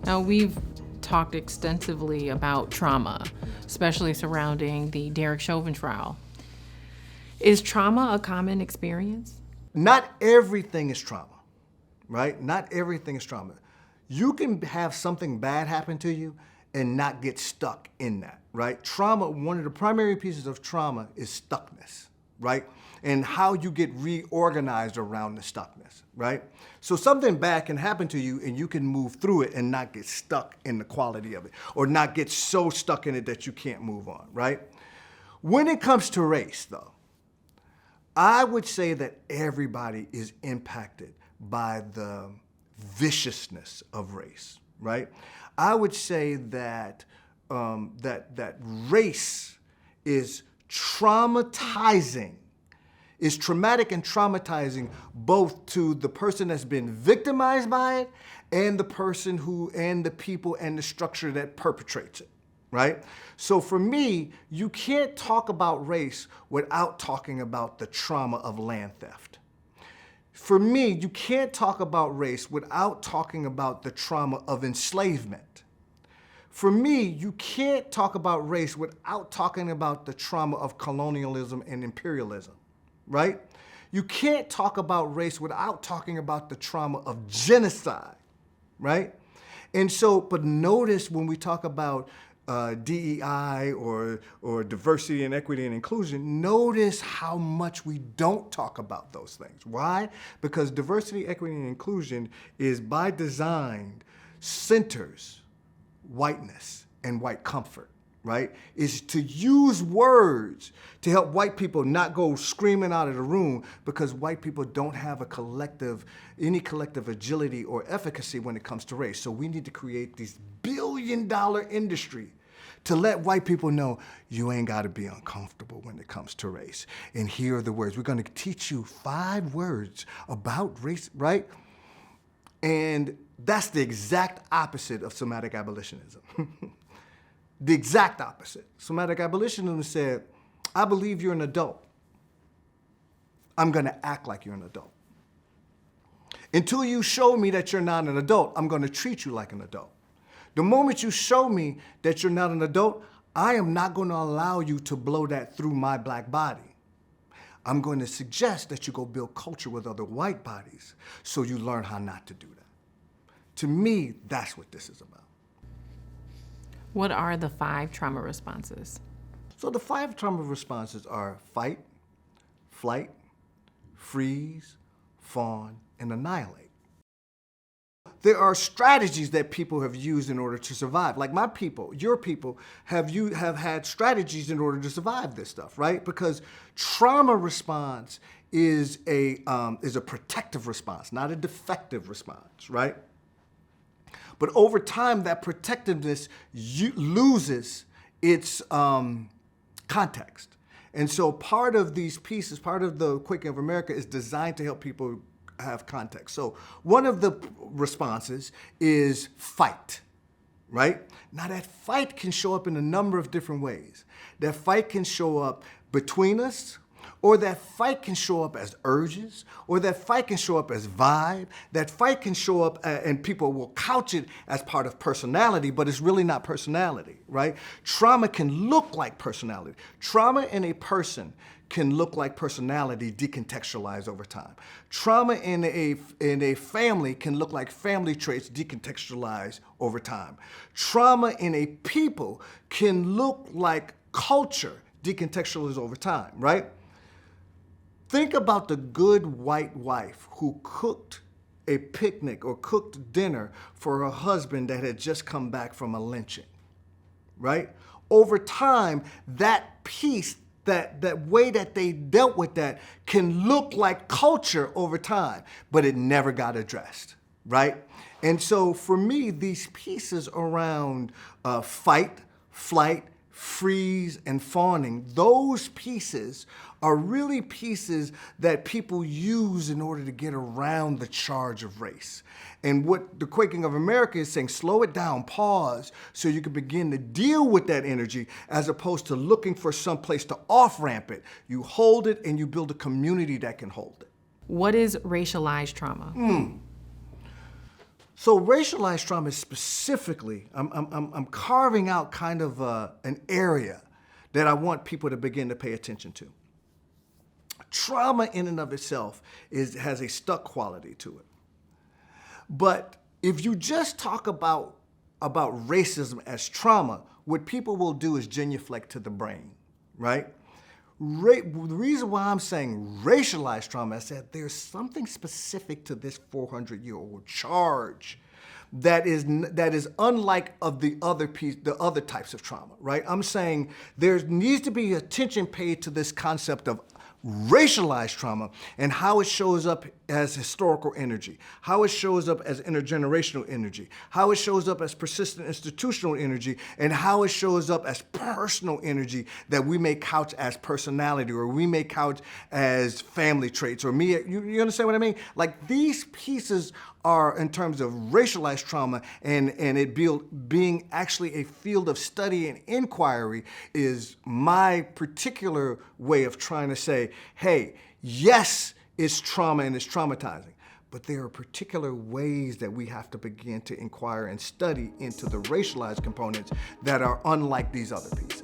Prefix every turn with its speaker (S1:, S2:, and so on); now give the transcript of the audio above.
S1: Now, we've talked extensively about trauma, especially surrounding the Derek Chauvin trial. Is trauma a common experience?
S2: Not everything is trauma, right? Not everything is trauma. You can have something bad happen to you and not get stuck in that, right? Trauma, one of the primary pieces of trauma is stuckness, right? And how you get reorganized around the stuckness, right? So something bad can happen to you and you can move through it and not get stuck in the quality of it, or not get so stuck in it that you can't move on, right? When it comes to race, though, I would say that everybody is impacted by the viciousness of race, right? I would say that that race is traumatizing, is traumatic and traumatizing both to the person that's been victimized by it and the person and the people and the structure that perpetrates it, right? So for me, you can't talk about race without talking about the trauma of land theft. For me, you can't talk about race without talking about the trauma of enslavement. For me, you can't talk about race without talking about the trauma of colonialism and imperialism, right? You can't talk about race without talking about the trauma of genocide, right? And so, but notice when we talk about DEI or diversity and equity and inclusion, notice how much we don't talk about those things. Why? Because diversity, equity, and inclusion is by design centers whiteness and white comfort, right? Is to use words to help white people not go screaming out of the room because white people don't have any collective agility or efficacy when it comes to race. So we need to create this billion-dollar industry to let white people know you ain't gotta be uncomfortable when it comes to race. And here are the words. We're gonna teach you 5 words about race, right? And that's the exact opposite of somatic abolitionism. The exact opposite. Somatic abolitionism said, I believe you're an adult. I'm gonna act like you're an adult. Until you show me that you're not an adult, I'm gonna treat you like an adult. The moment you show me that you're not an adult, I am not gonna allow you to blow that through my black body. I'm going to suggest that you go build culture with other white bodies so you learn how not to do that. To me, that's what this is about.
S1: What are the 5 trauma responses?
S2: So the 5 trauma responses are fight, flight, freeze, fawn, and annihilate. There are strategies that people have used in order to survive. Like my people, your people, have had strategies in order to survive this stuff, right? Because trauma response is a protective response, not a defective response, right? But over time, that protectiveness loses its context. And so part of these pieces, part of the Quaking of America is designed to help people have context. So one of the responses is fight, right? Now that fight can show up in a number of different ways. That fight can show up between us, or that fight can show up as urges, or that fight can show up as vibe. That fight can show up, and people will couch it as part of personality, but it's really not personality, right? Trauma can look like personality. Trauma in a person can look like personality decontextualized over time. Trauma in a family can look like family traits decontextualized over time. Trauma in a people can look like culture decontextualized over time, right? Think about the good white wife who cooked a picnic or cooked dinner for her husband that had just come back from a lynching, right? Over time, that piece, that way that they dealt with that can look like culture over time, but it never got addressed, right? And so for me, these pieces around fight, flight, freeze, and fawning, those pieces are really pieces that people use in order to get around the charge of race. And what the Quaking of America is saying, slow it down, pause, so you can begin to deal with that energy as opposed to looking for some place to off-ramp it. You hold it and you build a community that can hold it.
S1: What is racialized trauma?
S2: So racialized trauma is specifically, I'm carving out kind of an area that I want people to begin to pay attention to. Trauma in and of itself has a stuck quality to it. But if you just talk about racism as trauma, what people will do is genuflect to the brain, right? The reason why I'm saying racialized trauma is that there's something specific to this 400-year-old charge that is unlike of the other types of trauma, right? I'm saying there needs to be attention paid to this concept of racialized trauma and how it shows up as historical energy, how it shows up as intergenerational energy, how it shows up as persistent institutional energy, and how it shows up as personal energy that we may couch as personality, or we may couch as family traits, or you understand what I mean? Like, these pieces are in terms of racialized trauma, and it being actually a field of study and inquiry is my particular way of trying to say, hey, yes, it's trauma and it's traumatizing, but there are particular ways that we have to begin to inquire and study into the racialized components that are unlike these other pieces.